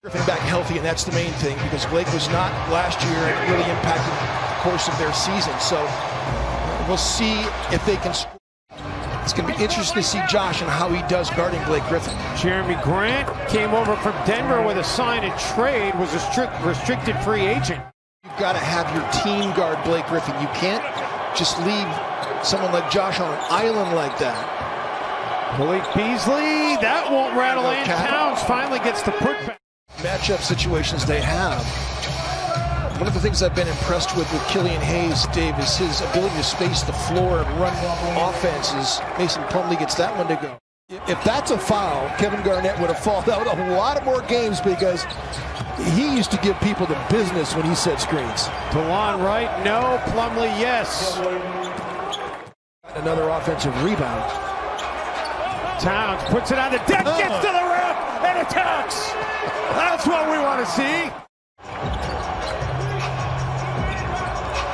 Griffin back healthy, and that's the main thing, because Blake was not last year, and it really impacted the course of their season. So we'll see if they can score. It's going to be interesting to see Josh and how he does guarding Blake Griffin. Jeremy Grant came over from Denver with a sign and trade, was a restricted free agent. You've got to have your team guard Blake Griffin. You can't just leave someone like Josh on an island like that. Malik Beasley, that won't rattle in. Towns finally gets the putback. Matchup situations they have. One of the things I've been impressed with Killian Hayes, Dave, is his ability to space the floor and run offenses. Mason Plumlee gets that one to go. If that's a foul, Kevin Garnett would have fallen out a lot of more games, because he used to give people the business when he set screens. DeLon Wright, no. Plumlee, yes. Another offensive rebound. Towns puts it on the deck, gets to the rim, and attacks. That's what we want to see.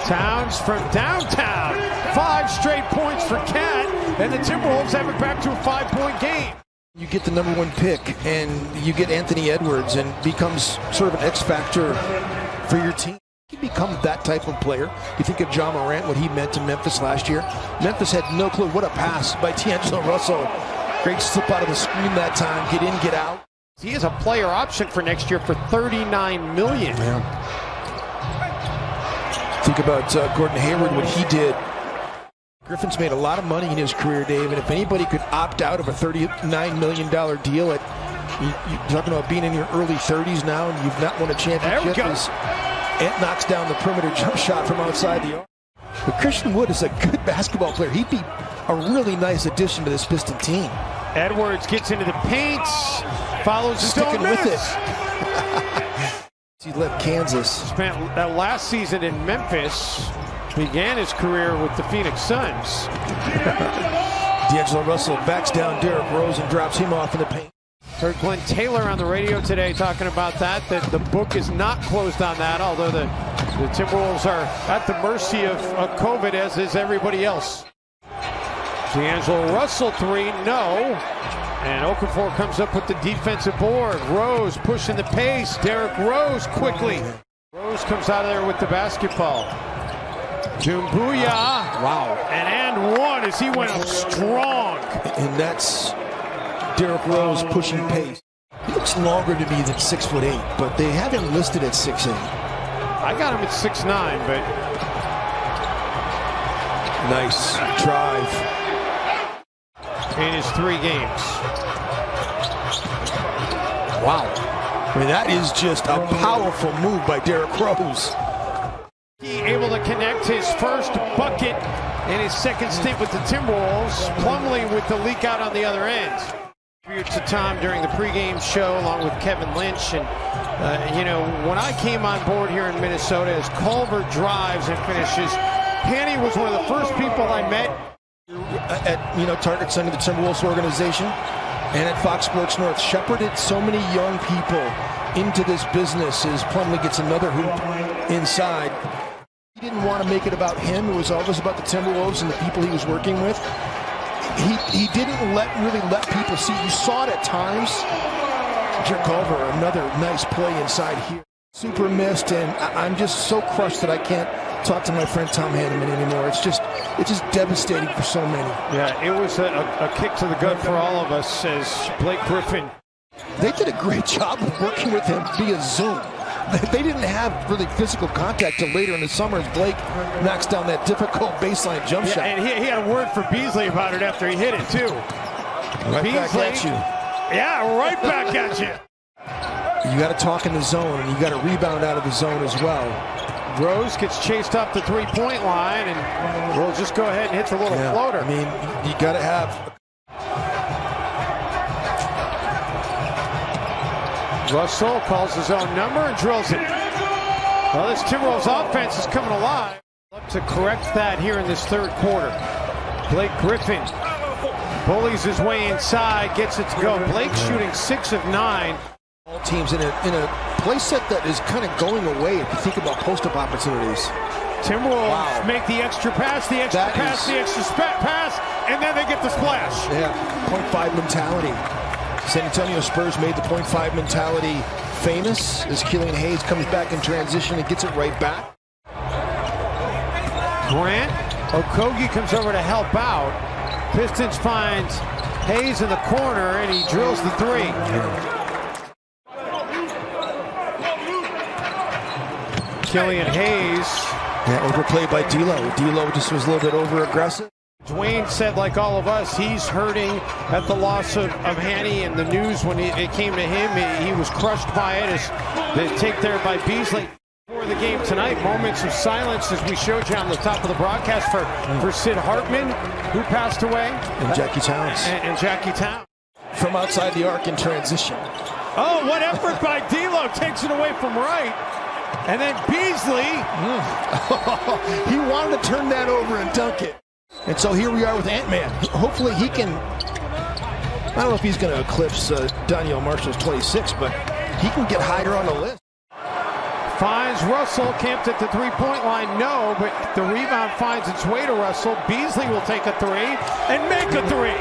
Towns from downtown. 5 straight points for Cat, and the Timberwolves have it back to a 5-point game. You get the #1 pick, and you get Anthony Edwards, and becomes sort of an X factor for your team. He becomes that type of player. You think of Ja Morant, what he meant to Memphis last year. Memphis had no clue. What a pass by D'Angelo Russell. Great slip out of the screen that time. Get in, get out. He is a player option for next year for $39 million. Yeah. Think about Gordon Hayward, what he did. Griffin's made a lot of money in his career, Dave, and if anybody could opt out of a $39 million deal, you're talking about being in your early 30s now, and you've not won a championship. It knocks down the perimeter jump shot from outside the arc. But Christian Wood is a good basketball player. He'd be a really nice addition to this Piston team. Edwards gets into the paint, follows sticking with it. He left Kansas. Spent that last season in Memphis. Began his career with the Phoenix Suns. D'Angelo Russell backs down Derrick Rose and drops him off in the paint. Heard Glenn Taylor on the radio today talking about that the book is not closed on that, although the Timberwolves are at the mercy of COVID, as is everybody else. D'Angelo Russell 3, no. And Okafor comes up with the defensive board. Rose pushing the pace. Derrick Rose quickly. Rose comes out of there with the basketball. Doumbouya. Wow. And one as he went up strong. And that's Derrick Rose pushing pace. He looks longer to me than 6'8", but they have him listed at 6'8". I got him at 6'9", but nice drive. In his 3 games. Wow. I mean, that is just a powerful move by Derrick Rose. He able to connect his first bucket in his second stint with the Timberwolves. Plumlee with the leak out on the other end. To Tom during the pregame show along with Kevin Lynch. And, you know, when I came on board here in Minnesota, as Culver drives and finishes, Penny was one of the first people I met at Target Center, the Timberwolves organization, and at Fox Sports North. Shepherded so many young people into this business as Plumlee gets another hoop inside. He didn't want to make it about him. It was always about the Timberwolves and the people he was working with. He didn't really let people see. You saw it at times. Jared Culver, another nice play inside here. Super missed, and I'm just so crushed that I can't talk to my friend Tom Hanneman anymore. It's just devastating for so many. Yeah, it was a kick to the gut for all of us as Blake Griffin. They did a great job of working with him via Zoom. They didn't have really physical contact till later in the summer as Blake knocks down that difficult baseline jump shot. And he had a word for Beasley about it after he hit it, too. Right back at you. Yeah, right back at you. You got to talk in the zone, and you got to rebound out of the zone as well. Rose gets chased up the 3-point line, and we'll just go ahead and hit the little floater. I mean, you got to have. Russell calls his own number and drills it. Well, this Timberwolves offense is coming alive. Up to correct that here in this third quarter. Blake Griffin bullies his way inside, gets it to go. Blake shooting 6 of 9. All teams in a play set that is kind of going away if you think about post-up opportunities. Timberwolves make the extra pass, the extra pass, and then they get the splash. Yeah, .5 mentality. San Antonio Spurs made the .5 mentality famous as Killian Hayes comes back in transition and gets it right back. Grant, Okogie comes over to help out. Pistons finds Hayes in the corner, and he drills the three. Killian Hayes. Yeah, overplayed by D'Lo. D'Lo just was a little bit over-aggressive. Dwayne said, like all of us, he's hurting at the loss of Hanny, and the news when it came to him, he was crushed by it. As the take there by Beasley. For the game tonight, moments of silence as we showed you on the top of the broadcast for Sid Hartman, who passed away. And Jackie Towns. And Jackie Towns. From outside the arc in transition. Oh, what effort by D'Lo, takes it away from right. And then Beasley. He wanted to turn that over and dunk it. And so here we are with Ant-Man. Hopefully he can, I don't know if he's going to eclipse Danielle Marshall's 26, but he can get higher on the list. Finds Russell, camped at the three-point line, no, but the rebound finds its way to Russell. Beasley will take a three and make a three.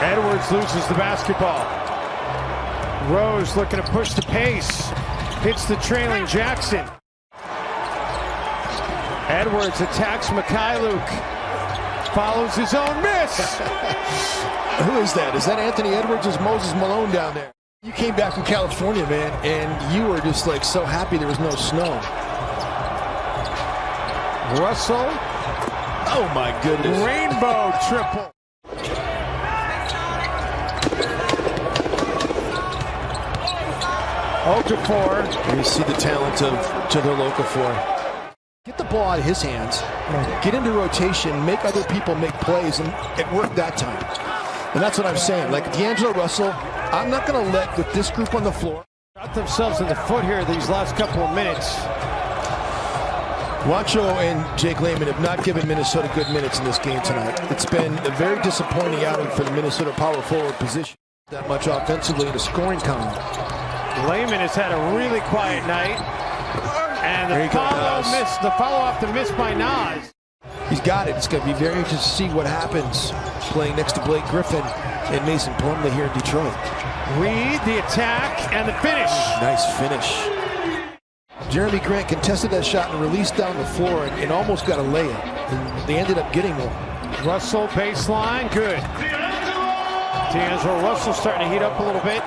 Edwards loses the basketball. Rose looking to push the pace. Hits the trailing Jackson. Edwards attacks Mikhailuk. Follows his own miss. Who is that? Is that Anthony Edwards? Is Moses Malone down there? You came back from California, man, and you were just like so happy there was no snow. Russell. Oh my goodness. Rainbow triple. Okafor. You see the talent of Jahlil Okafor. Get the ball out of his hands, get into rotation, make other people make plays, and it worked that time. And that's what I'm saying. Like D'Angelo Russell, I'm not going to let, with this group on the floor, Got themselves in the foot here these last couple of minutes. Wancho and Jake Layman have not given Minnesota good minutes in this game tonight. It's been a very disappointing outing for the Minnesota power forward position. That much offensively in the scoring column. Layman has had a really quiet night. And the follow off the miss by Nas. He's got it. It's going to be very interesting to see what happens playing next to Blake Griffin and Mason Plumlee here in Detroit. Reed, the attack, and the finish. Nice finish. Jeremy Grant contested that shot and released down the floor and almost got a layup. And they ended up getting one. Russell baseline, good. D'Angelo Russell starting to heat up a little bit.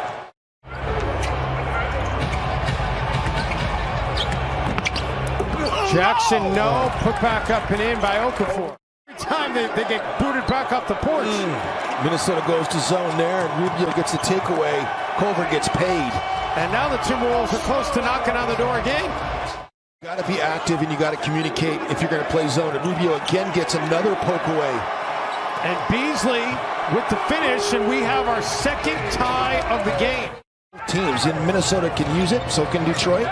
Jackson, no. Put back up and in by Okafor. Every time they get booted back up the porch. Minnesota goes to zone there, and Rubio gets the takeaway. Culver gets paid. And now the Timberwolves are close to knocking on the door again. You got to be active and you got to communicate if you're going to play zone. And Rubio again gets another poke away. And Beasley with the finish, and we have our second tie of the game. Teams in Minnesota can use it, so can Detroit.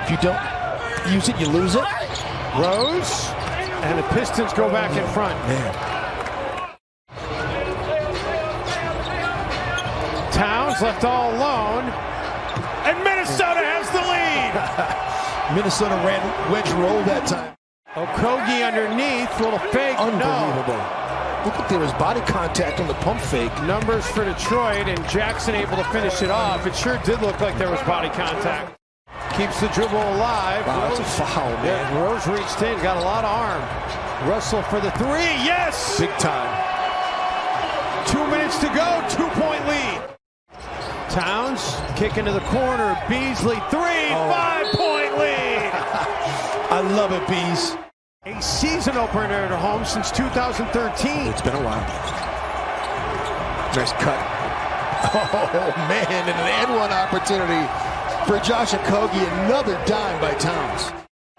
If you don't use it, you lose it. Rose, and the Pistons go back in front. Man. Towns left all alone, and Minnesota has the lead. Minnesota ran wedge roll that time. Okogie underneath, little fake. Unbelievable. No. Looked like there was body contact on the pump fake. Numbers for Detroit, and Jackson able to finish it off. It sure did look like there was body contact. Keeps the dribble alive. Wow, that's a foul, man. Yeah, Rose reached in, got a lot of arm. Russell for the three, yes! Big time. 2 minutes to go, 2-point lead. Towns, kick into the corner, Beasley, three, 5-point lead. I love it, Bees. A season opener at home since 2013. It's been a while. Nice cut. Oh, man, and an and one opportunity for Josh Okogie, another dime by Towns.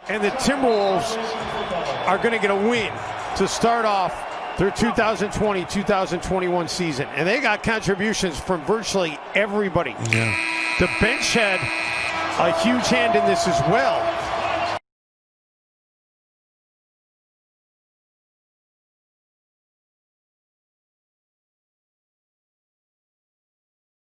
And the Timberwolves are going to get a win to start off their 2020-2021 season. And they got contributions from virtually everybody. Yeah. The bench had a huge hand in this as well.